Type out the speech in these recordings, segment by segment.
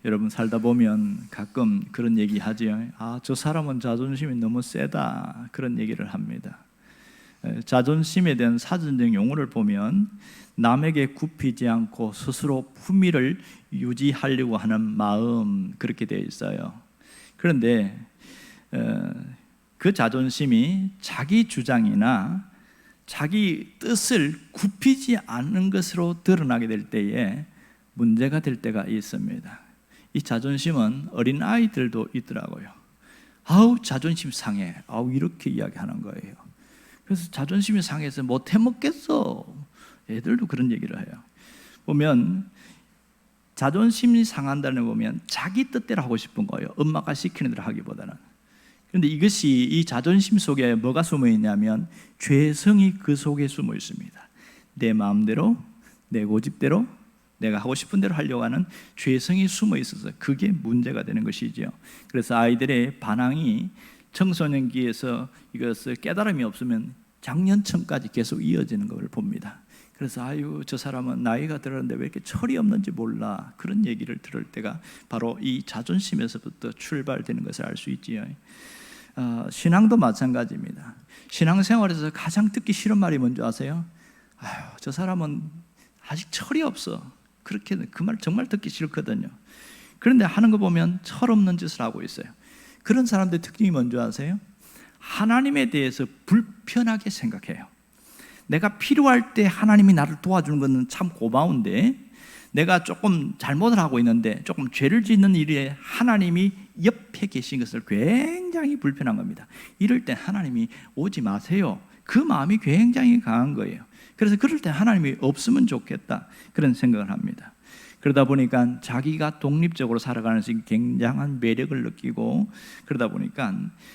여러분 살다 보면 가끔 그런 얘기 하죠. 저 사람은 자존심이 너무 세다, 그런 얘기를 합니다. 자존심에 대한 사전적 용어를 보면 남에게 굽히지 않고 스스로 품위를 유지하려고 하는 마음, 그렇게 되어 있어요. 그런데 그 자존심이 자기 주장이나 자기 뜻을 굽히지 않는 것으로 드러나게 될 때에 문제가 될 때가 있습니다. 이 자존심은 어린 아이들도 있더라고요. 자존심 상해, 이렇게 이야기하는 거예요. 그래서 자존심이 상해서 못 해먹겠어, 애들도 그런 얘기를 해요. 보면 자존심이 상한다는 거 보면 자기 뜻대로 하고 싶은 거예요. 엄마가 시키는 대로 하기보다는. 그런데 이것이, 이 자존심 속에 뭐가 숨어 있냐면 죄성이 그 속에 숨어 있습니다. 내 마음대로, 내 고집대로, 내가 하고 싶은 대로 하려고 하는 죄성이 숨어 있어서 그게 문제가 되는 것이죠. 그래서 아이들의 반항이 청소년기에서 이것을 깨달음이 없으면 장년층까지 계속 이어지는 것을 봅니다. 그래서 저 사람은 나이가 들었는데 왜 이렇게 철이 없는지 몰라, 그런 얘기를 들을 때가 바로 이 자존심에서부터 출발되는 것을 알 수 있지요. 신앙도 마찬가지입니다. 신앙생활에서 가장 듣기 싫은 말이 뭔지 아세요? 저 사람은 아직 철이 없어. 그렇게, 그 말 정말 듣기 싫거든요. 그런데 하는 거 보면 철없는 짓을 하고 있어요. 그런 사람들의 특징이 뭔지 아세요? 하나님에 대해서 불편하게 생각해요. 내가 필요할 때 하나님이 나를 도와주는 것은 참 고마운데, 내가 조금 잘못을 하고 있는데, 조금 죄를 짓는 일에 하나님이 옆에 계신 것을 굉장히 불편한 겁니다. 이럴 때 하나님이 오지 마세요, 그 마음이 굉장히 강한 거예요. 그래서 그럴 때 하나님이 없으면 좋겠다, 그런 생각을 합니다. 그러다 보니까 자기가 독립적으로 살아가는 것이 굉장한 매력을 느끼고, 그러다 보니까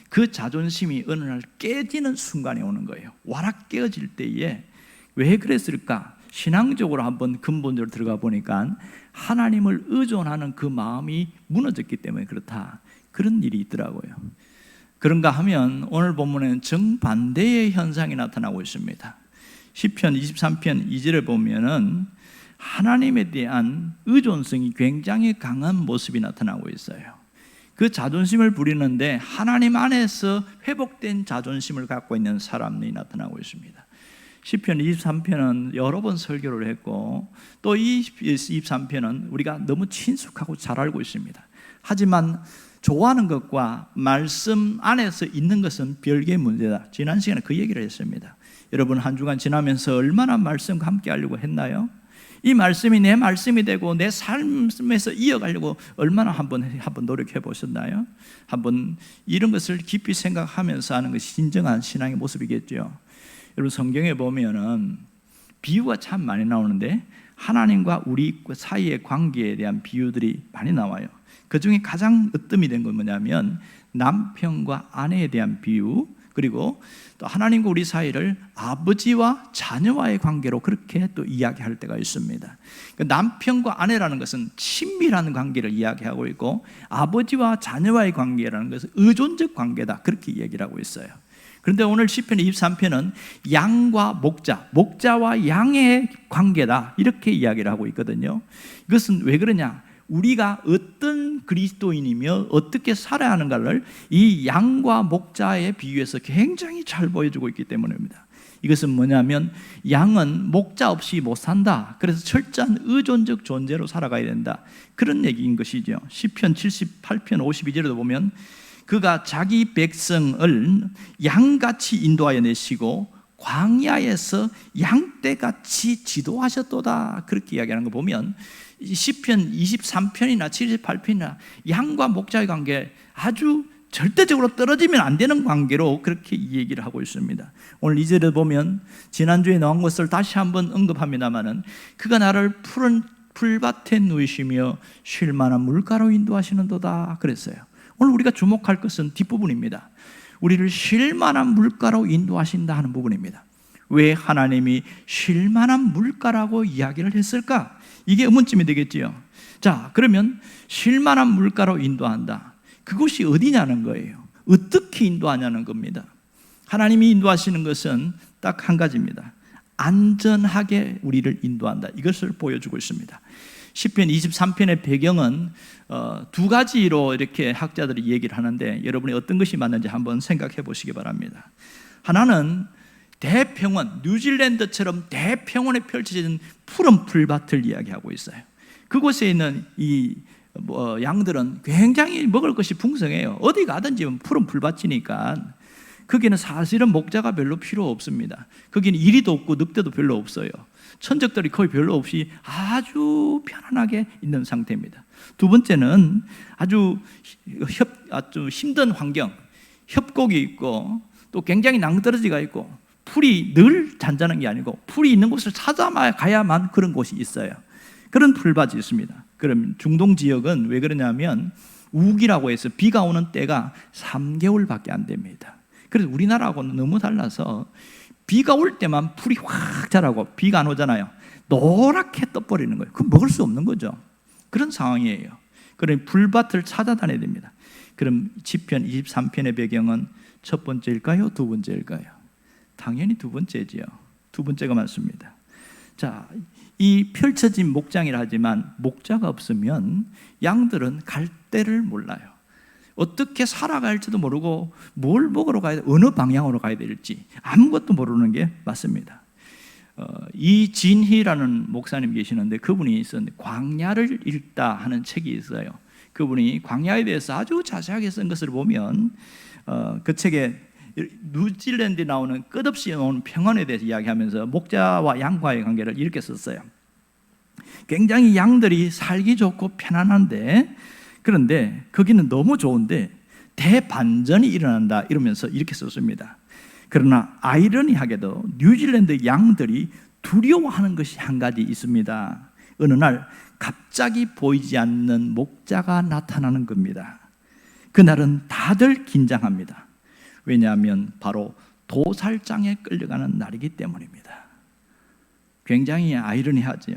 그 자존심이 어느 날 깨지는 순간이 오는 거예요. 와락 깨어질 때에 왜 그랬을까? 신앙적으로 한번 근본적으로 들어가 보니까 하나님을 의존하는 그 마음이 무너졌기 때문에 그렇다, 그런 일이 있더라고요. 그런가 하면 오늘 본문에는 정반대의 현상이 나타나고 있습니다. 시편 23편 2절에 보면은 하나님에 대한 의존성이 굉장히 강한 모습이 나타나고 있어요. 그 자존심을 부리는데 하나님 안에서 회복된 자존심을 갖고 있는 사람이 나타나고 있습니다. 시편 23편은 여러 번 설교를 했고, 또 이 23편은 우리가 너무 친숙하고 잘 알고 있습니다. 하지만 좋아하는 것과 말씀 안에서 있는 것은 별개의 문제다. 지난 시간에 그 얘기를 했습니다. 여러분, 한 주간 지나면서 얼마나 말씀과 함께 하려고 했나요? 이 말씀이 내 말씀이 되고 내 삶에서 이어가려고 얼마나 한번 노력해 보셨나요? 한번 이런 것을 깊이 생각하면서 하는 것이 진정한 신앙의 모습이겠죠. 여러분, 성경에 보면은 비유가 참 많이 나오는데 하나님과 우리 사이의 관계에 대한 비유들이 많이 나와요. 그 중에 가장 으뜸이 된 건 뭐냐면 남편과 아내에 대한 비유, 그리고 또 하나님과 우리 사이를 아버지와 자녀와의 관계로 그렇게 또 이야기할 때가 있습니다. 남편과 아내라는 것은 친밀한 관계를 이야기하고 있고, 아버지와 자녀와의 관계라는 것은 의존적 관계다, 그렇게 얘기를 하고 있어요. 그런데 오늘 시편 23편은 양과 목자와 양의 관계다, 이렇게 이야기를 하고 있거든요. 이것은 왜 그러냐? 우리가 어떤 그리스도인이며 어떻게 살아야 하는가를 이 양과 목자의 비유에서 굉장히 잘 보여주고 있기 때문입니다. 이것은 뭐냐면 양은 목자 없이 못 산다, 그래서 철저한 의존적 존재로 살아가야 된다, 그런 얘기인 것이죠. 시편 78편 52절에도 보면 그가 자기 백성을 양같이 인도하여 내시고 광야에서 양떼같이 지도하셨도다, 그렇게 이야기하는 거 보면 시편 23편이나 78편이나 양과 목자의 관계, 아주 절대적으로 떨어지면 안 되는 관계로 그렇게 얘기를 하고 있습니다. 오늘 2절에 보면 지난주에 나온 것을 다시 한번 언급합니다마는 그가 나를 푸른 풀밭에 누이시며 쉴 만한 물가로 인도하시는도다 그랬어요. 오늘 우리가 주목할 것은 뒷부분입니다. 우리를 쉴 만한 물가로 인도하신다 하는 부분입니다. 왜 하나님이 쉴 만한 물가라고 이야기를 했을까? 이게 의문점이 되겠지요. 자, 그러면 쉴 만한 물가로 인도한다, 그곳이 어디냐는 거예요. 어떻게 인도하냐는 겁니다. 하나님이 인도하시는 것은 딱 한 가지입니다. 안전하게 우리를 인도한다, 이것을 보여주고 있습니다. 시편 23편의 배경은 두 가지로 이렇게 학자들이 얘기를 하는데 여러분이 어떤 것이 맞는지 한번 생각해 보시기 바랍니다. 하나는 대평원, 뉴질랜드처럼 대평원에 펼쳐진 푸른 풀밭을 이야기하고 있어요. 그곳에 있는 이 양들은 굉장히 먹을 것이 풍성해요. 어디 가든지 푸른 풀밭이니까 거기는 사실은 목자가 별로 필요 없습니다. 거기는 이리도 없고 늑대도 별로 없어요. 천적들이 거의 별로 없이 아주 편안하게 있는 상태입니다. 두 번째는 아주 힘든 환경, 협곡이 있고 또 굉장히 낭떠러지가 있고 풀이 늘 잔잔한 게 아니고 풀이 있는 곳을 찾아가야만 그런 곳이 있어요. 그런 풀밭이 있습니다. 그럼 중동 지역은 왜 그러냐면 우기라고 해서 비가 오는 때가 3개월밖에 안 됩니다. 그래서 우리나라하고는 너무 달라서 비가 올 때만 풀이 확 자라고 비가 안 오잖아요. 노랗게 떠버리는 거예요. 그럼 먹을 수 없는 거죠. 그런 상황이에요. 그럼 풀밭을 찾아다녀야 됩니다. 그럼 시편 23편의 배경은 첫 번째일까요? 두 번째일까요? 당연히 두 번째지요. 두 번째가 맞습니다. 자, 이 펼쳐진 목장이라 하지만 목자가 없으면 양들은 갈 데를 몰라요. 어떻게 살아갈지도 모르고 뭘 먹으러 가야 돼, 어느 방향으로 가야 될지 아무것도 모르는 게 맞습니다. 이진희라는 목사님 계시는데 그분이 있었는데 광야를 읽다 하는 책이 있어요. 그분이 광야에 대해서 아주 자세하게 쓴 것을 보면 그 책에 뉴질랜드에 나오는 끝없이 나오는 평안에 대해서 이야기하면서 목자와 양과의 관계를 이렇게 썼어요. 굉장히 양들이 살기 좋고 편안한데 그런데 거기는 너무 좋은데 대반전이 일어난다 이러면서 이렇게 썼습니다. 그러나 아이러니하게도 뉴질랜드 양들이 두려워하는 것이 한 가지 있습니다. 어느 날 갑자기 보이지 않는 목자가 나타나는 겁니다. 그날은 다들 긴장합니다. 왜냐하면 바로 도살장에 끌려가는 날이기 때문입니다. 굉장히 아이러니하죠.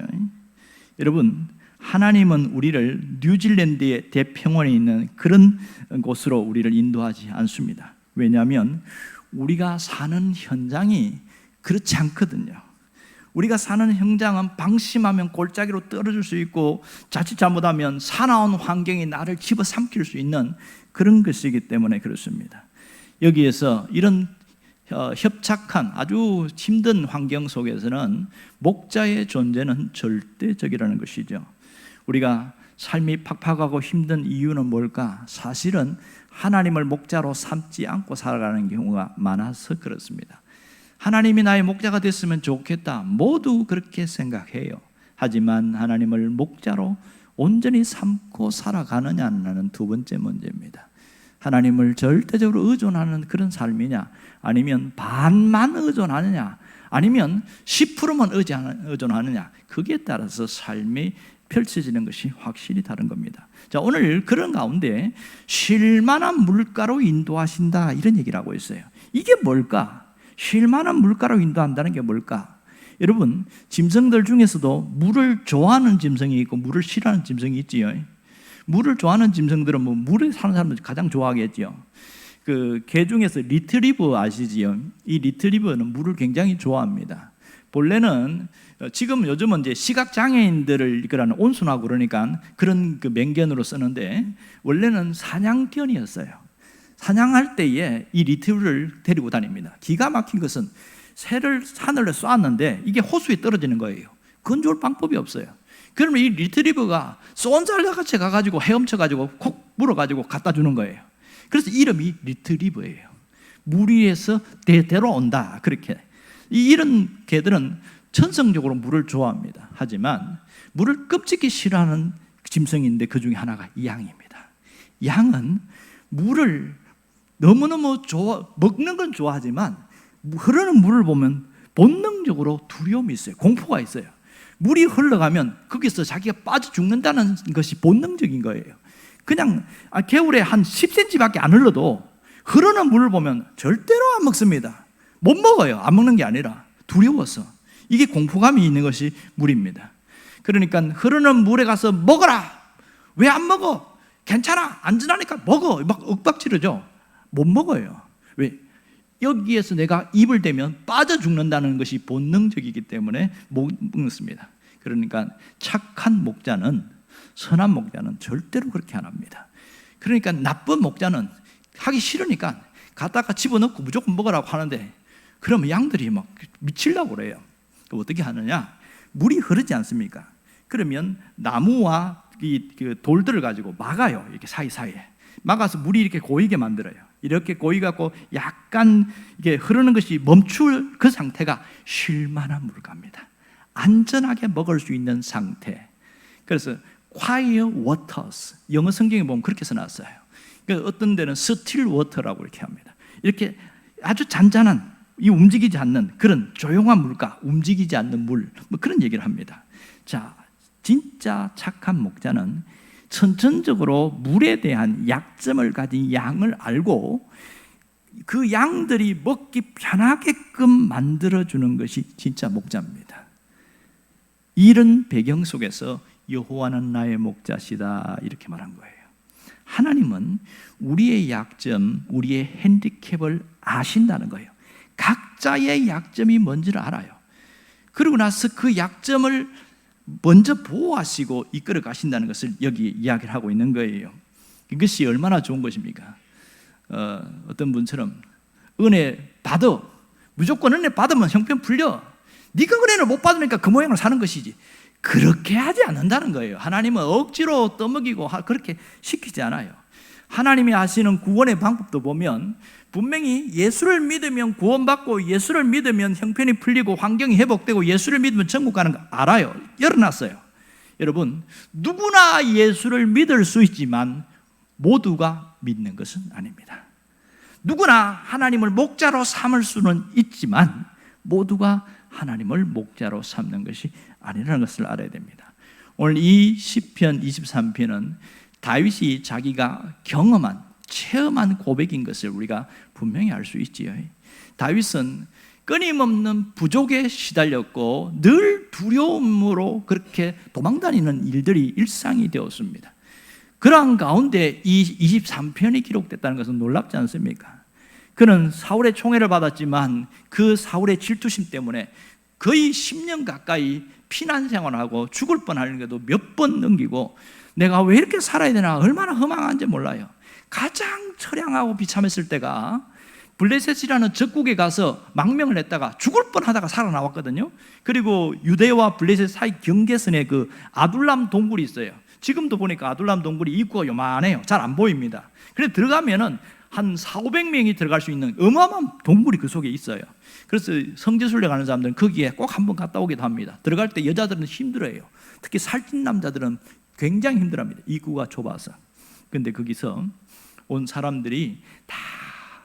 여러분, 하나님은 우리를 뉴질랜드의 대평원에 있는 그런 곳으로 우리를 인도하지 않습니다. 왜냐하면 우리가 사는 현장이 그렇지 않거든요. 우리가 사는 현장은 방심하면 골짜기로 떨어질 수 있고 자칫 잘못하면 사나운 환경이 나를 집어삼킬 수 있는 그런 것이기 때문에 그렇습니다. 여기에서 이런 협착한 아주 힘든 환경 속에서는 목자의 존재는 절대적이라는 것이죠. 우리가 삶이 팍팍하고 힘든 이유는 뭘까? 사실은 하나님을 목자로 삼지 않고 살아가는 경우가 많아서 그렇습니다. 하나님이 나의 목자가 됐으면 좋겠다. 모두 그렇게 생각해요. 하지만 하나님을 목자로 온전히 삼고 살아가느냐는 두 번째 문제입니다. 하나님을 절대적으로 의존하는 그런 삶이냐, 아니면 반만 의존하느냐, 아니면 10%만 의존하느냐, 거기에 따라서 삶이 펼쳐지는 것이 확실히 다른 겁니다. 자, 오늘 그런 가운데 쉴만한 물가로 인도하신다 이런 얘기를 하고 있어요. 이게 뭘까? 쉴만한 물가로 인도한다는 게 뭘까? 여러분, 짐승들 중에서도 물을 좋아하는 짐승이 있고 물을 싫어하는 짐승이 있지요. 물을 좋아하는 짐승들은 물에 사는 사람들 가장 좋아하겠죠. 그 개 중에서 리트리버 아시지요? 이 리트리버는 물을 굉장히 좋아합니다. 본래는 지금 요즘은 이제 시각 장애인들을 이끌어가는 온순하고 그러니까 그런 그 맹견으로 쓰는데 원래는 사냥견이었어요. 사냥할 때에 이 리트리버를 데리고 다닙니다. 기가 막힌 것은 새를 하늘에 쏘았는데 이게 호수에 떨어지는 거예요. 건져올 방법이 없어요. 그러면 이 리트리버가 쏜살같이 가가지고 헤엄쳐가지고 콕 물어가지고 갖다 주는 거예요. 그래서 이름이 리트리버예요. 물 위에서 대대로 온다. 그렇게. 이런 개들은 천성적으로 물을 좋아합니다. 하지만 물을 끔찍히 싫어하는 짐승인데 그 중에 하나가 양입니다. 양은 물을 너무너무 먹는 건 좋아하지만 흐르는 물을 보면 본능적으로 두려움이 있어요. 공포가 있어요. 물이 흘러가면 거기서 자기가 빠져 죽는다는 것이 본능적인 거예요. 그냥 겨울에 한 10cm밖에 안 흘러도 흐르는 물을 보면 절대로 안 먹습니다. 못 먹어요. 안 먹는 게 아니라 두려워서. 이게 공포감이 있는 것이 물입니다. 그러니까 흐르는 물에 가서 먹어라. 왜 안 먹어? 괜찮아. 안전하니까 먹어. 막 윽박지르죠. 못 먹어요. 왜? 여기에서 내가 입을 대면 빠져 죽는다는 것이 본능적이기 때문에 못 먹습니다. 그러니까 착한 목자는, 선한 목자는 절대로 그렇게 안 합니다. 그러니까 나쁜 목자는 하기 싫으니까 갖다가 집어넣고 무조건 먹으라고 하는데, 그러면 양들이 막 미치려고 그래요. 그럼 어떻게 하느냐? 물이 흐르지 않습니까? 그러면 나무와 이 돌들을 가지고 막아요. 이렇게 사이사이에 막아서 물이 이렇게 고이게 만들어요. 이렇게 고이갖고 약간 이게 흐르는 것이 멈출 그 상태가 쉴만한 물가입니다. 안전하게 먹을 수 있는 상태. 그래서 quiet waters, 영어 성경에 보면 그렇게 써놨어요. 그러니까 어떤 데는 still water라고 이렇게 합니다. 이렇게 아주 잔잔한, 이 움직이지 않는 그런 조용한 물가, 움직이지 않는 물, 뭐 그런 얘기를 합니다. 자, 진짜 착한 목자는 선천적으로 물에 대한 약점을 가진 양을 알고 그 양들이 먹기 편하게끔 만들어주는 것이 진짜 목자입니다. 이런 배경 속에서 여호와는 나의 목자시다 이렇게 말한 거예요. 하나님은 우리의 약점, 우리의 핸디캡을 아신다는 거예요. 각자의 약점이 뭔지를 알아요. 그러고 나서 그 약점을 먼저 보호하시고 이끌어 가신다는 것을 여기 이야기를 하고 있는 거예요. 이것이 얼마나 좋은 것입니까? 어떤 분처럼 은혜 받아, 무조건 은혜 받으면 형편 풀려, 네가 은혜를 못 받으니까 그 모양으로 사는 것이지, 그렇게 하지 않는다는 거예요. 하나님은 억지로 떠먹이고 그렇게 시키지 않아요. 하나님이 하시는 구원의 방법도 보면 분명히 예수를 믿으면 구원받고, 예수를 믿으면 형편이 풀리고 환경이 회복되고, 예수를 믿으면 천국 가는 거 알아요. 열어놨어요. 여러분, 누구나 예수를 믿을 수 있지만 모두가 믿는 것은 아닙니다. 누구나 하나님을 목자로 삼을 수는 있지만 모두가 하나님을 목자로 삼는 것이 아니라는 것을 알아야 됩니다. 오늘 이 시편 23편은 다윗이 자기가 경험한, 체험한 고백인 것을 우리가 분명히 알 수 있지요. 다윗은 끊임없는 부족에 시달렸고 늘 두려움으로 그렇게 도망다니는 일들이 일상이 되었습니다. 그러한 가운데 이 23편이 기록됐다는 것은 놀랍지 않습니까? 그는 사울의 총애를 받았지만 그 사울의 질투심 때문에 거의 10년 가까이 피난 생활하고 죽을 뻔하는 것도 몇 번 넘기고, 내가 왜 이렇게 살아야 되나 얼마나 허망한지 몰라요. 가장 처량하고 비참했을 때가 블레셋이라는 적국에 가서 망명을 했다가 죽을 뻔하다가 살아나왔거든요. 그리고 유대와 블레셋 사이 경계선에 그 아둘람 동굴이 있어요. 지금도 보니까 아둘람 동굴이 입구가 요만해요. 잘 안 보입니다. 그래서 들어가면은 한 400~500명이 들어갈 수 있는 어마어마한 동굴이 그 속에 있어요. 그래서 성지순례 가는 사람들은 거기에 꼭 한번 갔다 오기도 합니다. 들어갈 때 여자들은 힘들어요. 특히 살찐 남자들은 굉장히 힘들어합니다. 입구가 좁아서. 근데 거기서 온 사람들이 다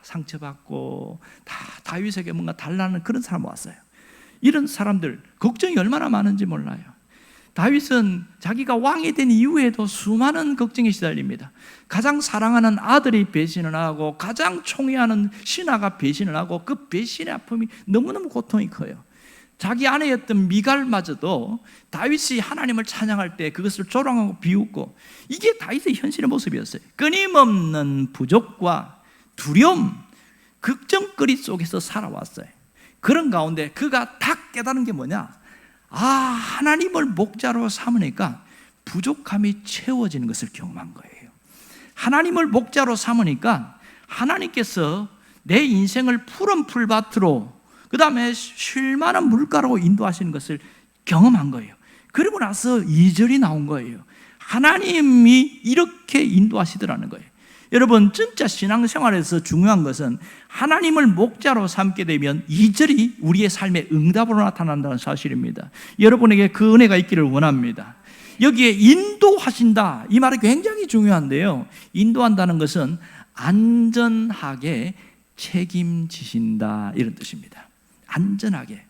상처받고 다 다윗에게 뭔가 달라는 그런 사람 왔어요. 이런 사람들 걱정이 얼마나 많은지 몰라요. 다윗은 자기가 왕이 된 이후에도 수많은 걱정에 시달립니다. 가장 사랑하는 아들이 배신을 하고 가장 총애하는 신하가 배신을 하고 그 배신의 아픔이 너무너무 고통이 커요. 자기 아내였던 미갈마저도 다윗이 하나님을 찬양할 때 그것을 조롱하고 비웃고, 이게 다윗의 현실의 모습이었어요. 끊임없는 부족과 두려움, 걱정거리 속에서 살아왔어요. 그런 가운데 그가 딱 깨달은 게 뭐냐? 하나님을 목자로 삼으니까 부족함이 채워지는 것을 경험한 거예요. 하나님을 목자로 삼으니까 하나님께서 내 인생을 푸른 풀밭으로, 그 다음에 쉴만한 물가로 인도하시는 것을 경험한 거예요. 그리고 나서 2절이 나온 거예요. 하나님이 이렇게 인도하시더라는 거예요. 여러분, 진짜 신앙생활에서 중요한 것은 하나님을 목자로 삼게 되면 2절이 우리의 삶의 응답으로 나타난다는 사실입니다. 여러분에게 그 은혜가 있기를 원합니다. 여기에 인도하신다, 이 말이 굉장히 중요한데요, 인도한다는 것은 안전하게 책임지신다 이런 뜻입니다. 안전하게.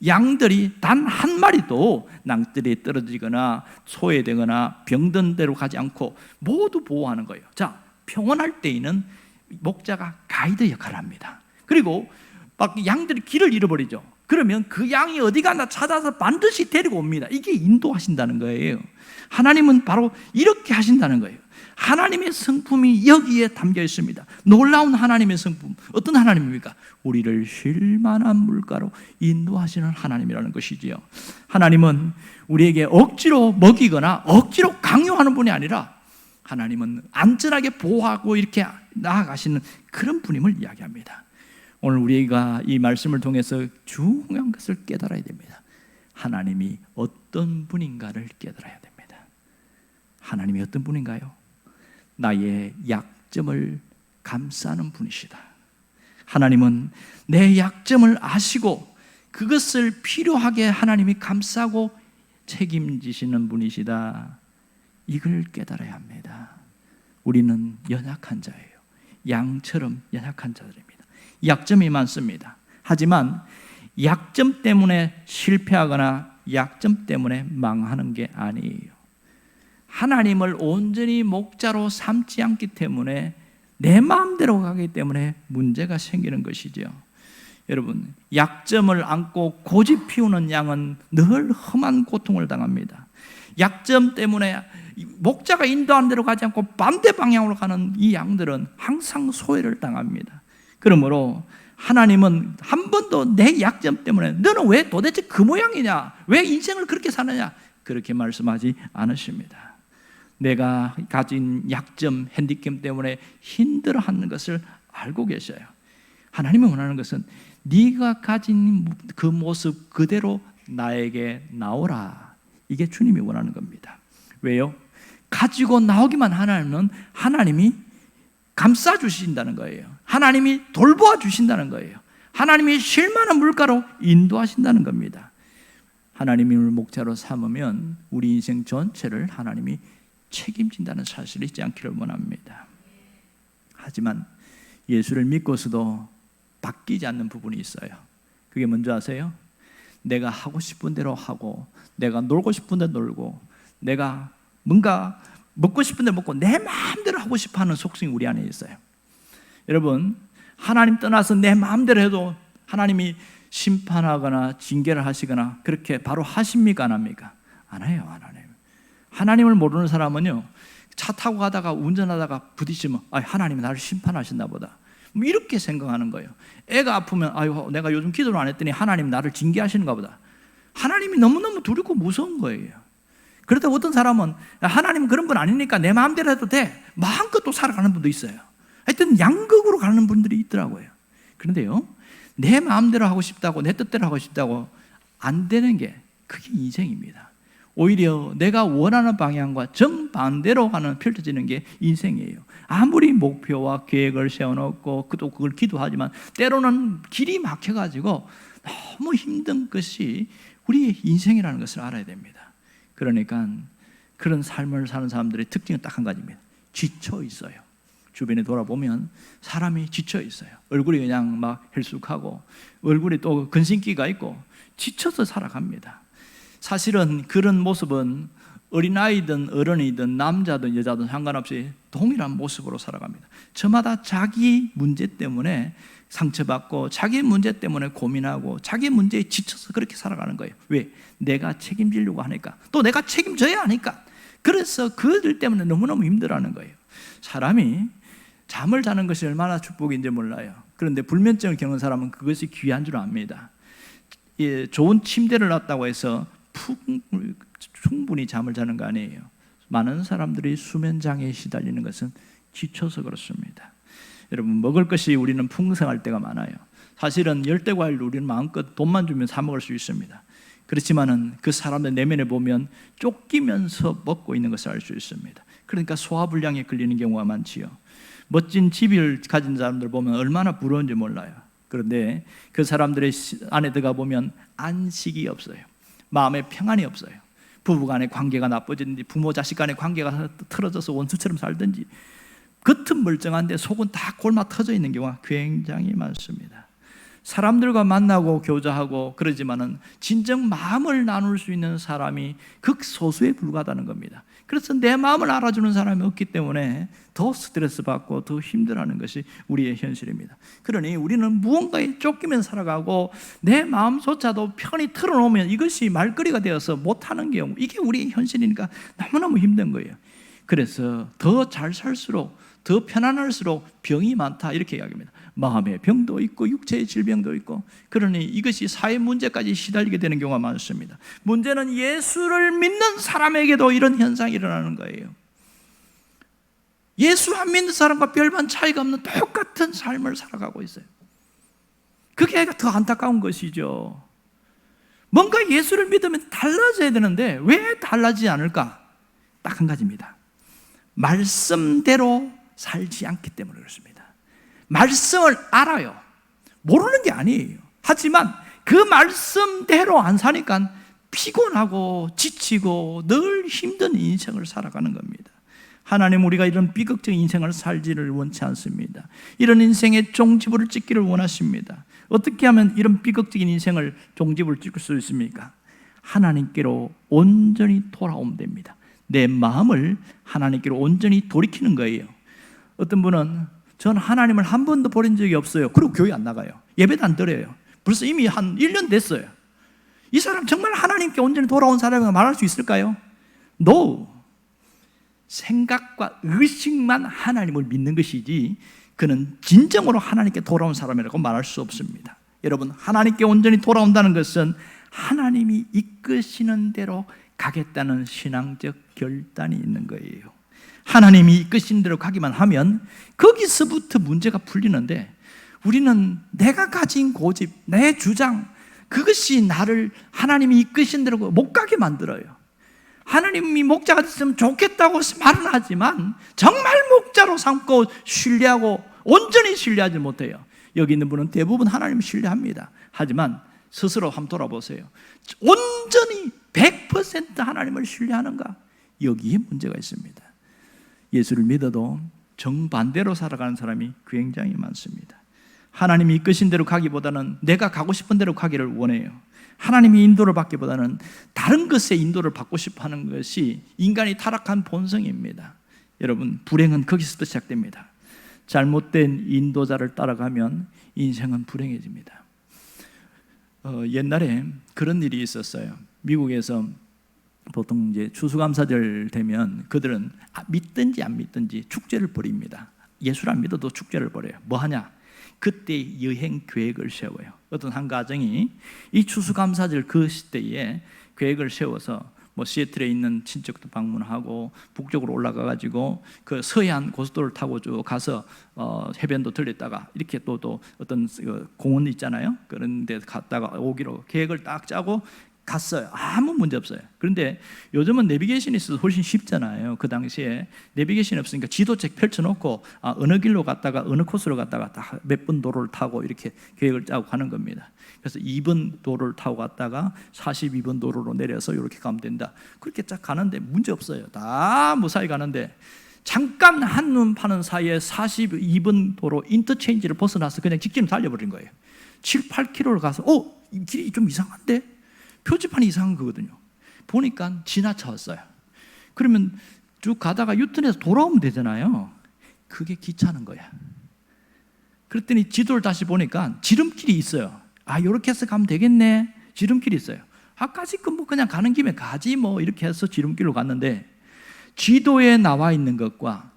양들이 단 한 마리도 낭뜰에 떨어지거나 소외되거나 병든 데로 가지 않고 모두 보호하는 거예요. 자, 평온할 때에는 목자가 가이드 역할을 합니다. 그리고 막 양들이 길을 잃어버리죠. 그러면 그 양이 어디 가나 찾아서 반드시 데리고 옵니다. 이게 인도하신다는 거예요. 하나님은 바로 이렇게 하신다는 거예요. 하나님의 성품이 여기에 담겨 있습니다. 놀라운 하나님의 성품. 어떤 하나님입니까? 우리를 쉴만한 물가로 인도하시는 하나님이라는 것이지요. 하나님은 우리에게 억지로 먹이거나 억지로 강요하는 분이 아니라 하나님은 안전하게 보호하고 이렇게 나아가시는 그런 분임을 이야기합니다. 오늘 우리가 이 말씀을 통해서 중요한 것을 깨달아야 됩니다. 하나님이 어떤 분인가를 깨달아야 됩니다. 하나님이 어떤 분인가요? 나의 약점을 감싸는 분이시다. 하나님은 내 약점을 아시고 그것을 필요하게 하나님이 감싸고 책임지시는 분이시다. 이걸 깨달아야 합니다. 우리는 연약한 자예요. 양처럼 연약한 자들입니다. 약점이 많습니다. 하지만 약점 때문에 실패하거나 약점 때문에 망하는 게 아니에요. 하나님을 온전히 목자로 삼지 않기 때문에 내 마음대로 가기 때문에 문제가 생기는 것이죠. 여러분, 약점을 안고 고집 피우는 양은 늘 험한 고통을 당합니다. 약점 때문에 목자가 인도한 대로 가지 않고 반대 방향으로 가는 이 양들은 항상 소외를 당합니다. 그러므로 하나님은 한 번도 내 약점 때문에 너는 왜 도대체 그 모양이냐, 왜 인생을 그렇게 사느냐, 그렇게 말씀하지 않으십니다. 내가 가진 약점, 핸디캡 때문에 힘들어하는 것을 알고 계셔요. 하나님이 원하는 것은 네가 가진 그 모습 그대로 나에게 나오라. 이게 주님이 원하는 겁니다. 왜요? 가지고 나오기만 하나님은 하나님이 감싸 주신다는 거예요. 하나님이 돌보아 주신다는 거예요. 하나님이 쉴만한 물가로 인도하신다는 겁니다. 하나님을 목자로 삼으면 우리 인생 전체를 하나님이 책임진다는 사실을 잊지 않기를 원합니다. 하지만 예수를 믿고서도 바뀌지 않는 부분이 있어요. 그게 뭔지 아세요? 내가 하고 싶은 대로 하고, 내가 놀고 싶은 데 놀고, 내가 뭔가 먹고 싶은 데 먹고 내 마음대로 하고 싶어하는 속성이 우리 안에 있어요. 여러분, 하나님 떠나서 내 마음대로 해도 하나님이 심판하거나 징계를 하시거나 그렇게 바로 하십니까? 안 합니까? 안 해요. 하나님을 모르는 사람은요, 차 타고 가다가 운전하다가 부딪히면 하나님이 나를 심판하신다 보다, 이렇게 생각하는 거예요. 애가 아프면 내가 요즘 기도를 안 했더니 하나님 나를 징계하시는가 보다. 하나님이 너무너무 두렵고 무서운 거예요. 그렇다고 어떤 사람은 하나님은 그런 분 아니니까 내 마음대로 해도 돼, 마음껏 또 살아가는 분도 있어요. 하여튼 양극으로 가는 분들이 있더라고요. 그런데요, 내 마음대로 하고 싶다고, 내 뜻대로 하고 싶다고 안 되는 게 그게 인생입니다. 오히려 내가 원하는 방향과 정반대로 가는 펼쳐지는 게 인생이에요. 아무리 목표와 계획을 세워놓고 또 그걸 기도하지만 때로는 길이 막혀가지고 너무 힘든 것이 우리의 인생이라는 것을 알아야 됩니다. 그러니까 그런 삶을 사는 사람들의 특징은 딱 한 가지입니다. 지쳐 있어요. 주변에 돌아보면 사람이 지쳐 있어요. 얼굴이 그냥 막 헬쑥하고 얼굴에 또 근심기가 있고 지쳐서 살아갑니다. 사실은 그런 모습은 어린아이든 어른이든 남자든 여자든 상관없이 동일한 모습으로 살아갑니다. 저마다 자기 문제 때문에 상처받고 자기 문제 때문에 고민하고 자기 문제에 지쳐서 그렇게 살아가는 거예요. 왜? 내가 책임지려고 하니까, 또 내가 책임져야 하니까. 그래서 그들 때문에 너무너무 힘들어하는 거예요. 사람이 잠을 자는 것이 얼마나 축복인지 몰라요. 그런데 불면증을 겪는 사람은 그것이 귀한 줄 압니다. 좋은 침대를 놨다고 해서 충분히 잠을 자는 거 아니에요. 많은 사람들이 수면장애에 시달리는 것은 지쳐서 그렇습니다. 여러분, 먹을 것이 우리는 풍성할 때가 많아요. 사실은 열대과일을 우리는 마음껏 돈만 주면 사 먹을 수 있습니다. 그렇지만은 그 사람의 내면에 보면 쫓기면서 먹고 있는 것을 알 수 있습니다. 그러니까 소화불량에 걸리는 경우가 많지요. 멋진 집을 가진 사람들 보면 얼마나 부러운지 몰라요. 그런데 그 사람들의 안에 들어가 보면 안식이 없어요. 마음에 평안이 없어요. 부부간의 관계가 나빠지든지 부모 자식 간의 관계가 틀어져서 원수처럼 살든지, 겉은 멀쩡한데 속은 다 골마 터져 있는 경우가 굉장히 많습니다. 사람들과 만나고 교제하고 그러지만은 진정 마음을 나눌 수 있는 사람이 극소수에 불과하다는 겁니다. 그래서 내 마음을 알아주는 사람이 없기 때문에 더 스트레스 받고 더 힘들어하는 것이 우리의 현실입니다. 그러니 우리는 무언가에 쫓기면 살아가고 내 마음조차도 편히 털어놓으면 이것이 말거리가 되어서 못하는 경우, 이게 우리의 현실이니까 너무너무 힘든 거예요. 그래서 더 잘 살수록, 더 편안할수록 병이 많다, 이렇게 이야기합니다. 마음의 병도 있고 육체의 질병도 있고, 그러니 이것이 사회 문제까지 시달리게 되는 경우가 많습니다. 문제는 예수를 믿는 사람에게도 이런 현상이 일어나는 거예요. 예수 안 믿는 사람과 별반 차이가 없는 똑같은 삶을 살아가고 있어요. 그게 더 안타까운 것이죠. 뭔가 예수를 믿으면 달라져야 되는데 왜 달라지지 않을까? 딱 한 가지입니다. 말씀대로 살지 않기 때문에 그렇습니다. 말씀을 알아요. 모르는 게 아니에요. 하지만 그 말씀대로 안 사니까 피곤하고 지치고 늘 힘든 인생을 살아가는 겁니다. 하나님, 우리가 이런 비극적인 인생을 살지를 원치 않습니다. 이런 인생의 종지부를 찍기를 원하십니다. 어떻게 하면 이런 비극적인 인생을 종지부를 찍을 수 있습니까? 하나님께로 온전히 돌아오면 됩니다. 내 마음을 하나님께로 온전히 돌이키는 거예요. 어떤 분은 전 하나님을 한 번도 버린 적이 없어요. 그리고 교회 안 나가요. 예배도 안 드려요. 벌써 이미 한 1년 됐어요. 이 사람 정말 하나님께 온전히 돌아온 사람이라고 말할 수 있을까요? No. 생각과 의식만 하나님을 믿는 것이지 그는 진정으로 하나님께 돌아온 사람이라고 말할 수 없습니다. 여러분, 하나님께 온전히 돌아온다는 것은 하나님이 이끄시는 대로 가겠다는 신앙적 결단이 있는 거예요. 하나님이 이끄신 대로 가기만 하면 거기서부터 문제가 풀리는데, 우리는 내가 가진 고집, 내 주장, 그것이 나를 하나님이 이끄신 대로 못 가게 만들어요. 하나님이 목자가 됐으면 좋겠다고 말은 하지만 정말 목자로 삼고 신뢰하고 온전히 신뢰하지 못해요. 여기 있는 분은 대부분 하나님을 신뢰합니다. 하지만 스스로 한번 돌아보세요. 온전히 100% 하나님을 신뢰하는가? 여기에 문제가 있습니다. 예수를 믿어도 정반대로 살아가는 사람이 굉장히 많습니다. 하나님이 이끄신 대로 가기보다는 내가 가고 싶은 대로 가기를 원해요. 하나님이 인도를 받기보다는 다른 것에 인도를 받고 싶어 하는 것이 인간이 타락한 본성입니다. 여러분, 불행은 거기서부터 시작됩니다. 잘못된 인도자를 따라가면 인생은 불행해집니다. 옛날에 그런 일이 있었어요. 미국에서 보통 이제 추수감사절 되면 그들은 믿든지 안 믿든지 축제를 벌입니다. 예수를 안 믿어도 축제를 벌여요. 뭐 하냐? 그때 여행 계획을 세워요. 어떤 한 가정이 이 추수감사절 그 시대에 계획을 세워서 뭐 시애틀에 있는 친척도 방문하고 북쪽으로 올라가가지고 그 서해안 고속도로를 타고 쭉 가서 해변도 들렸다가 이렇게 또 어떤 공원 있잖아요. 그런 데 갔다가 오기로 계획을 딱 짜고 갔어요. 아무 문제 없어요. 그런데 요즘은 내비게이션이 있어서 훨씬 쉽잖아요. 그 당시에 내비게이션이 없으니까 지도책 펼쳐놓고 어느 길로 갔다가 어느 코스로 갔다가 몇 번 도로를 타고 이렇게 계획을 짜고 가는 겁니다. 그래서 2번 도로를 타고 갔다가 42번 도로로 내려서 이렇게 가면 된다. 그렇게 쫙 가는데 문제 없어요. 다 무사히 가는데 잠깐 한눈 파는 사이에 42번 도로 인터체인지를 벗어나서 그냥 직진으로 달려버린 거예요. 7, 8km를 가서 이 길이 좀 이상한데? 표지판이 이상한 거거든요. 보니까 지나쳐왔어요. 그러면 쭉 가다가 유턴해서 돌아오면 되잖아요. 그게 귀찮은 거야. 그랬더니 지도를 다시 보니까 지름길이 있어요. 이렇게 해서 가면 되겠네. 지름길이 있어요. 아까지 뭐 그냥 가는 김에 가지 뭐 이렇게 해서 지름길로 갔는데 지도에 나와 있는 것과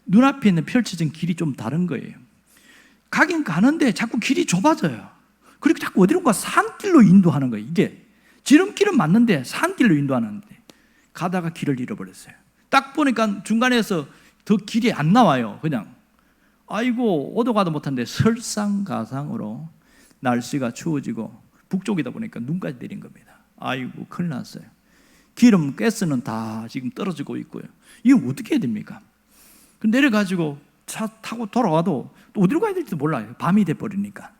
눈앞에 있는 펼쳐진 길이 좀 다른 거예요. 가긴 가는데 자꾸 길이 좁아져요. 그리고 자꾸 어디론가 산길로 인도하는 거예요. 이게 지름길은 맞는데 산길로 인도하는데 가다가 길을 잃어버렸어요. 딱 보니까 중간에서 더 길이 안 나와요. 그냥 아이고 오도 가도 못한데 설상가상으로 날씨가 추워지고 북쪽이다 보니까 눈까지 내린 겁니다. 아이고 큰일 났어요. 기름 가스는 다 지금 떨어지고 있고요. 이거 어떻게 해야 됩니까? 내려가지고 차 타고 돌아와도 또 어디로 가야 될지도 몰라요. 밤이 돼버리니까.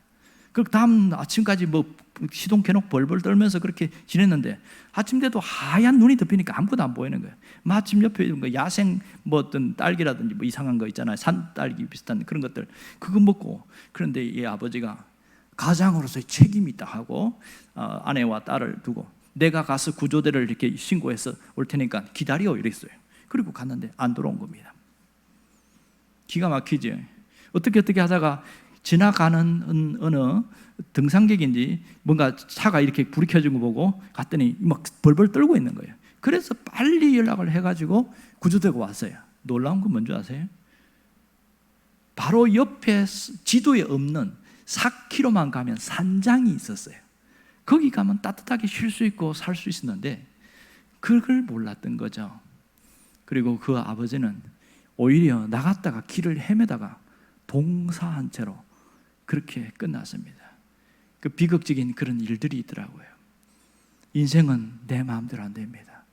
그 다음 아침까지 뭐 시동 켜놓고 벌벌 떨면서 그렇게 지냈는데 아침 돼도 하얀 눈이 덮이니까 아무것도 안 보이는 거예요. 마침 옆에 있는 거 야생 뭐 어떤 딸기라든지 뭐 이상한 거 있잖아요. 산딸기 비슷한 그런 것들 그거 먹고. 그런데 이 아버지가 가장으로서의 책임이 있다 하고 아내와 딸을 두고 내가 가서 구조대를 이렇게 신고해서 올 테니까 기다려 이랬어요. 그리고 갔는데 안 돌아온 겁니다. 기가 막히죠. 어떻게 하다가 지나가는 어느 등산객인지 뭔가 차가 이렇게 불이 켜진 거 보고 갔더니 막 벌벌 떨고 있는 거예요. 그래서 빨리 연락을 해가지고 구조대가 왔어요. 놀라운 건 뭔지 아세요? 바로 옆에 지도에 없는 4km만 가면 산장이 있었어요. 거기 가면 따뜻하게 쉴 수 있고 살 수 있었는데 그걸 몰랐던 거죠. 그리고 그 아버지는 오히려 나갔다가 길을 헤매다가 동사한 채로 그렇게 끝났습니다. 그 비극적인 그런 일들이 있더라고요. 인생은 내 마음대로 안 됩니다.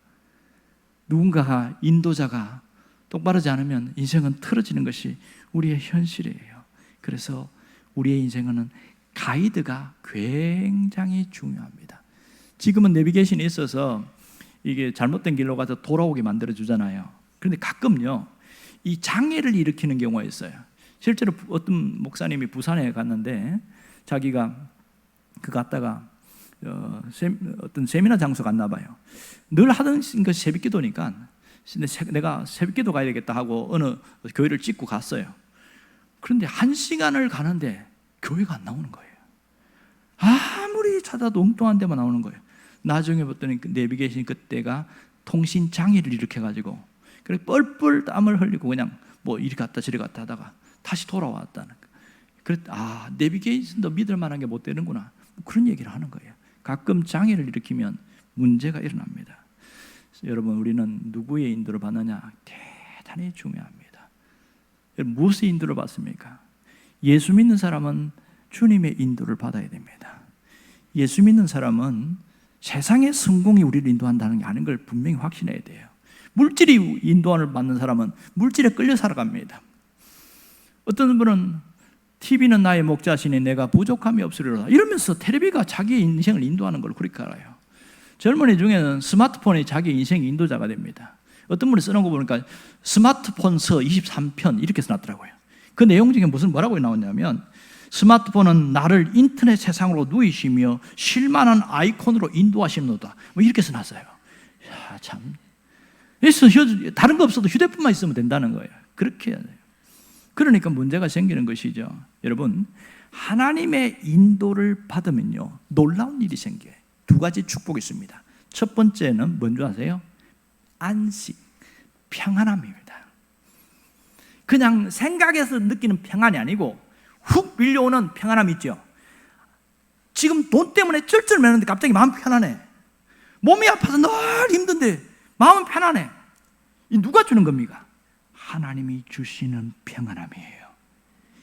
누군가가 인도자가 똑바르지 않으면 인생은 틀어지는 것이 우리의 현실이에요. 그래서 우리의 인생은 가이드가 굉장히 중요합니다. 지금은 내비게이션이 있어서 이게 잘못된 길로 가서 돌아오게 만들어 주잖아요. 그런데 가끔요 이 장애를 일으키는 경우가 있어요. 실제로 어떤 목사님이 부산에 갔는데 자기가 그 갔다가 어떤 세미나 장소 갔나 봐요. 늘 하던 것이 새벽기도니까 내가 새벽기도 가야 되겠다 하고 어느 교회를 찍고 갔어요. 그런데 1시간을 가는데 교회가 안 나오는 거예요. 아무리 찾아도 엉뚱한 데만 나오는 거예요. 나중에 봤더니 내비게이션 그때가 통신 장애를 일으켜가지고 그래 뻘뻘 땀을 흘리고 그냥 뭐 이리 갔다 저리 갔다 하다가 다시 돌아왔다는 거예요. 그랬 내비게이션도 믿을 만한 게 못 되는구나. 그런 얘기를 하는 거예요. 가끔 장애를 일으키면 문제가 일어납니다. 여러분 우리는 누구의 인도를 받느냐 대단히 중요합니다. 무엇의 인도를 받습니까? 예수 믿는 사람은 주님의 인도를 받아야 됩니다. 예수 믿는 사람은 세상의 성공이 우리를 인도한다는 게 아닌 걸 분명히 확신해야 돼요. 물질이 인도를 받는 사람은 물질에 끌려 살아갑니다. 어떤 분은 TV는 나의 목자시니 내가 부족함이 없으리로다 이러면서 텔레비가 자기의 인생을 인도하는 걸 그렇게 알아요. 젊은이 중에는 스마트폰이 자기 인생의 인도자가 됩니다. 어떤 분이 쓰는 거 보니까 스마트폰서 23편 이렇게 써놨더라고요. 그 내용 중에 뭐라고 나왔냐면 스마트폰은 나를 인터넷 세상으로 누이시며 실만한 아이콘으로 인도하시는도다 뭐 이렇게 써놨어요. 야, 참 다른 거 없어도 휴대폰만 있으면 된다는 거예요. 그렇게 해야 돼요. 그러니까 문제가 생기는 것이죠. 여러분 하나님의 인도를 받으면요 놀라운 일이 생겨요. 2가지 축복이 있습니다. 첫 번째는 뭔지 아세요? 안식, 평안함입니다. 그냥 생각에서 느끼는 평안이 아니고 훅 밀려오는 평안함이 있죠. 지금 돈 때문에 쩔쩔매는데 갑자기 마음 편안해. 몸이 아파서 늘 힘든데 마음은 편안해. 이 누가 주는 겁니까? 하나님이 주시는 평안함이에요.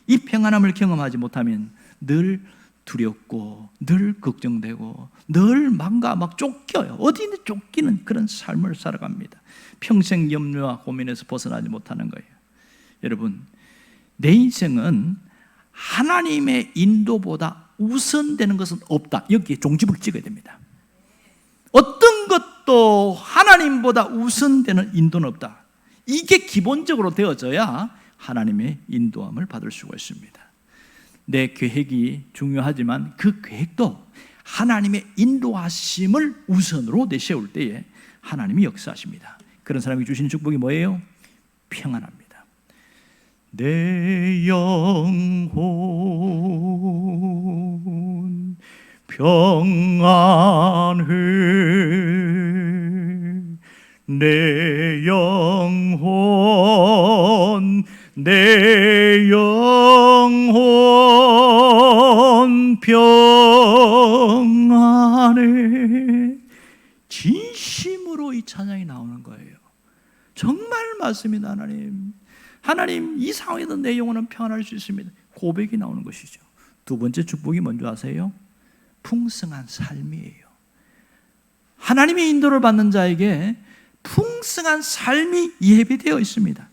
이 평안함을 경험하지 못하면 늘 두렵고 늘 걱정되고 늘 막 쫓겨요. 어디든 쫓기는 그런 삶을 살아갑니다. 평생 염려와 고민에서 벗어나지 못하는 거예요. 여러분 내 인생은 하나님의 인도보다 우선되는 것은 없다. 여기에 종집을 찍어야 됩니다. 어떤 것도 하나님보다 우선되는 인도는 없다. 이게 기본적으로 되어져야 하나님의 인도함을 받을 수가 있습니다. 내 계획이 중요하지만 그 계획도 하나님의 인도하심을 우선으로 내세울 때에 하나님이 역사하십니다. 그런 사람이 주신 축복이 뭐예요? 평안합니다. 내 영혼 평안해 내 영혼 평안해 진심으로 이 찬양이 나오는 거예요. 정말 맞습니다. 하나님 이 상황에도 내 영혼은 평안할 수 있습니다. 고백이 나오는 것이죠. 2번째 축복이 뭔지 아세요? 풍성한 삶이에요. 하나님의 인도를 받는 자에게 풍성한 삶이 예비되어 있습니다.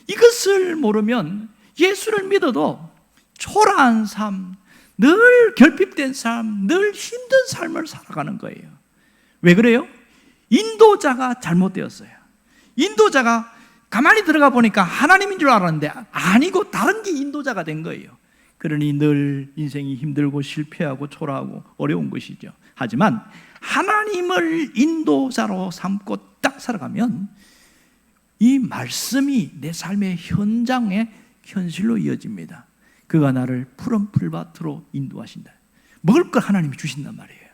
이것을 모르면 예수를 믿어도 초라한 삶, 늘 결핍된 삶, 늘 힘든 삶을 살아가는 거예요. 왜 그래요? 인도자가 잘못되었어요. 인도자가 가만히 들어가 보니까 하나님인 줄 알았는데 아니고 다른 게 인도자가 된 거예요. 그러니 늘 인생이 힘들고 실패하고 초라하고 어려운 것이죠. 하지만 하나님을 인도자로 삼고 딱 살아가면 이 말씀이 내 삶의 현장에 현실로 이어집니다. 그가 나를 푸른 풀밭으로 인도하신다. 먹을 걸 하나님이 주신단 말이에요.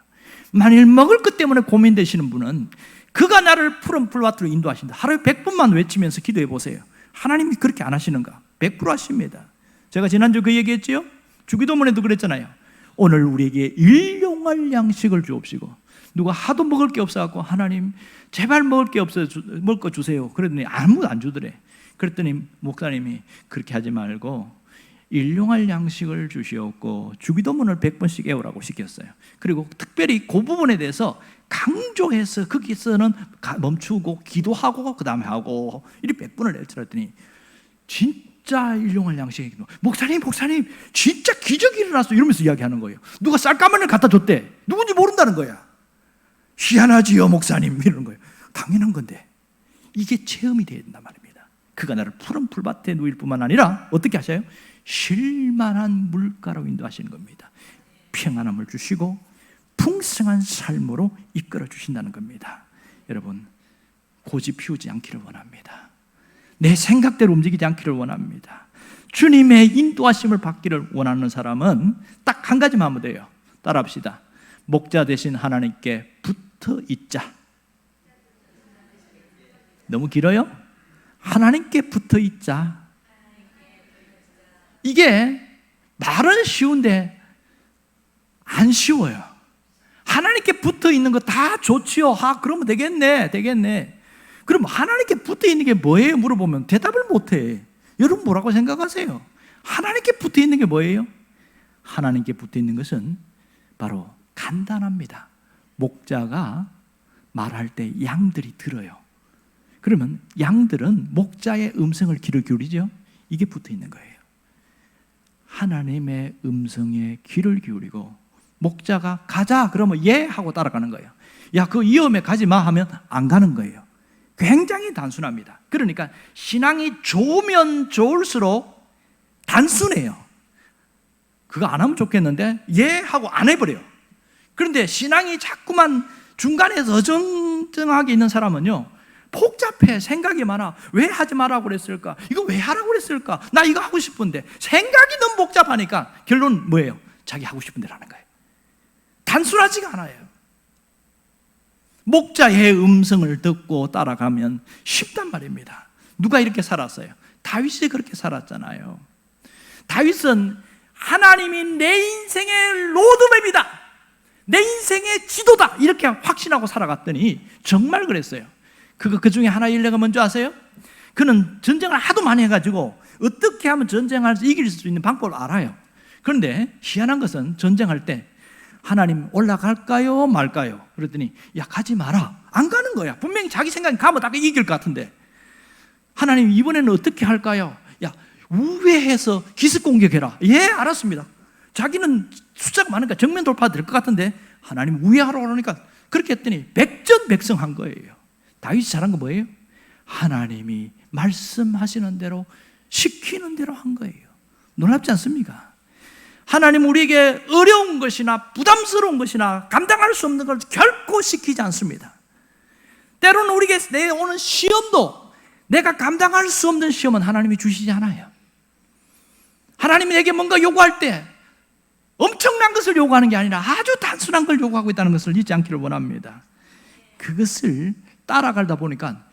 만일 먹을 것 때문에 고민되시는 분은 그가 나를 푸른 풀밭으로 인도하신다. 하루에 100번만 외치면서 기도해 보세요. 하나님이 그렇게 안 하시는가? 100% 하십니다. 제가 지난주 그 얘기했지요? 주기도문에도 그랬잖아요. 오늘 우리에게 일용할 양식을 주옵시고, 누가 하도 먹을 게 없어갖고 하나님 제발 먹을 게 없어요, 먹을 거 주세요. 그랬더니 아무도 안 주더래. 그랬더니 목사님이 그렇게 하지 말고 일용할 양식을 주시옵고 주기도문을 100번씩 외우라고 시켰어요. 그리고 특별히 그 부분에 대해서 강조해서 거기서는 멈추고 기도하고 그 다음에 하고 이렇게 100번을 외치랬더니 진짜 일용할 양식이, 목사님 진짜 기적이 일어났어 이러면서 이야기하는 거예요. 누가 쌀가마니를 갖다 줬대. 누군지 모른다는 거야. 희한하지요 목사님 이러는 거예요. 당연한 건데 이게 체험이 되어야 된단 말입니다. 그가 나를 푸른 풀밭에 누일 뿐만 아니라 어떻게 하셔요? 쉴만한 물가로 인도하시는 겁니다. 평안함을 주시고 풍성한 삶으로 이끌어 주신다는 겁니다. 여러분, 고집 피우지 않기를 원합니다. 내 생각대로 움직이지 않기를 원합니다. 주님의 인도하심을 받기를 원하는 사람은 딱 한 가지만 하면 돼요. 따라합시다. 목자 되신 하나님께 붙어 있자. 너무 길어요? 하나님께 붙어 있자. 이게 말은 쉬운데 안 쉬워요. 하나님께 붙어 있는 거 다 좋지요. 그러면 되겠네. 그럼 하나님께 붙어 있는 게 뭐예요? 물어보면 대답을 못해. 여러분 뭐라고 생각하세요? 하나님께 붙어 있는 게 뭐예요? 하나님께 붙어 있는 것은 바로 간단합니다. 목자가 말할 때 양들이 들어요. 그러면 양들은 목자의 음성을 귀를 기울이죠. 이게 붙어 있는 거예요. 하나님의 음성에 귀를 기울이고 목자가 가자 그러면 예 하고 따라가는 거예요. 야, 그 위험에 가지 마 하면 안 가는 거예요. 굉장히 단순합니다. 그러니까 신앙이 좋으면 좋을수록 단순해요. 그거 안 하면 좋겠는데 예 하고 안 해버려요. 그런데 신앙이 자꾸만 중간에서 어정쩡하게 있는 사람은요, 복잡해. 생각이 많아. 왜 하지 말라고 그랬을까? 이거 왜 하라고 그랬을까? 나 이거 하고 싶은데. 생각이 너무 복잡하니까 결론은 뭐예요? 자기 하고 싶은 대로 하는 거예요. 단순하지가 않아요. 목자의 음성을 듣고 따라가면 쉽단 말입니다. 누가 이렇게 살았어요? 다윗이 그렇게 살았잖아요. 다윗은 하나님이 내 인생의 로드맵이다, 내 인생의 지도다, 이렇게 확신하고 살아갔더니 정말 그랬어요. 그 중에 하나 일례가 뭔지 아세요? 그는 전쟁을 하도 많이 해가지고 어떻게 하면 전쟁을 이길 수 있는 방법을 알아요. 그런데 희한한 것은 전쟁할 때 하나님 올라갈까요 말까요? 그랬더니 야, 가지 마라. 안 가는 거야. 분명히 자기 생각이 가면 다 이길 것 같은데 하나님 이번에는 어떻게 할까요? 야, 우회해서 기습 공격해라. 예, 알았습니다. 자기는 숫자가 많으니까 정면 돌파 될 것 같은데 하나님 우회하라고 그러니까 그렇게 했더니 백전백승한 거예요. 다윗이 잘한 거 뭐예요? 하나님이 말씀하시는 대로 시키는 대로 한 거예요. 놀랍지 않습니까? 하나님 우리에게 어려운 것이나 부담스러운 것이나 감당할 수 없는 걸 결코 시키지 않습니다. 때로는 우리에게 내오는 시험도 내가 감당할 수 없는 시험은 하나님이 주시지 않아요. 하나님이 내게 뭔가 요구할 때 엄청난 것을 요구하는 게 아니라 아주 단순한 걸 요구하고 있다는 것을 잊지 않기를 원합니다. 그것을 따라가다 보니까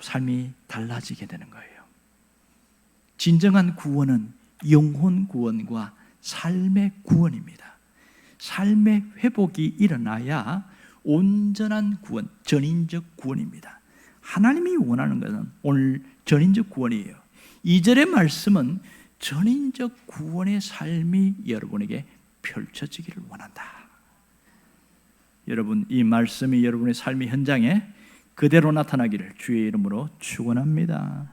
삶이 달라지게 되는 거예요. 진정한 구원은 영혼 구원과 삶의 구원입니다. 삶의 회복이 일어나야 온전한 구원, 전인적 구원입니다. 하나님이 원하는 것은 오늘 전인적 구원이에요. 2절의 말씀은 전인적 구원의 삶이 여러분에게 펼쳐지기를 원한다. 여러분, 이 말씀이 여러분의 삶의 현장에 그대로 나타나기를 주의 이름으로 축원합니다.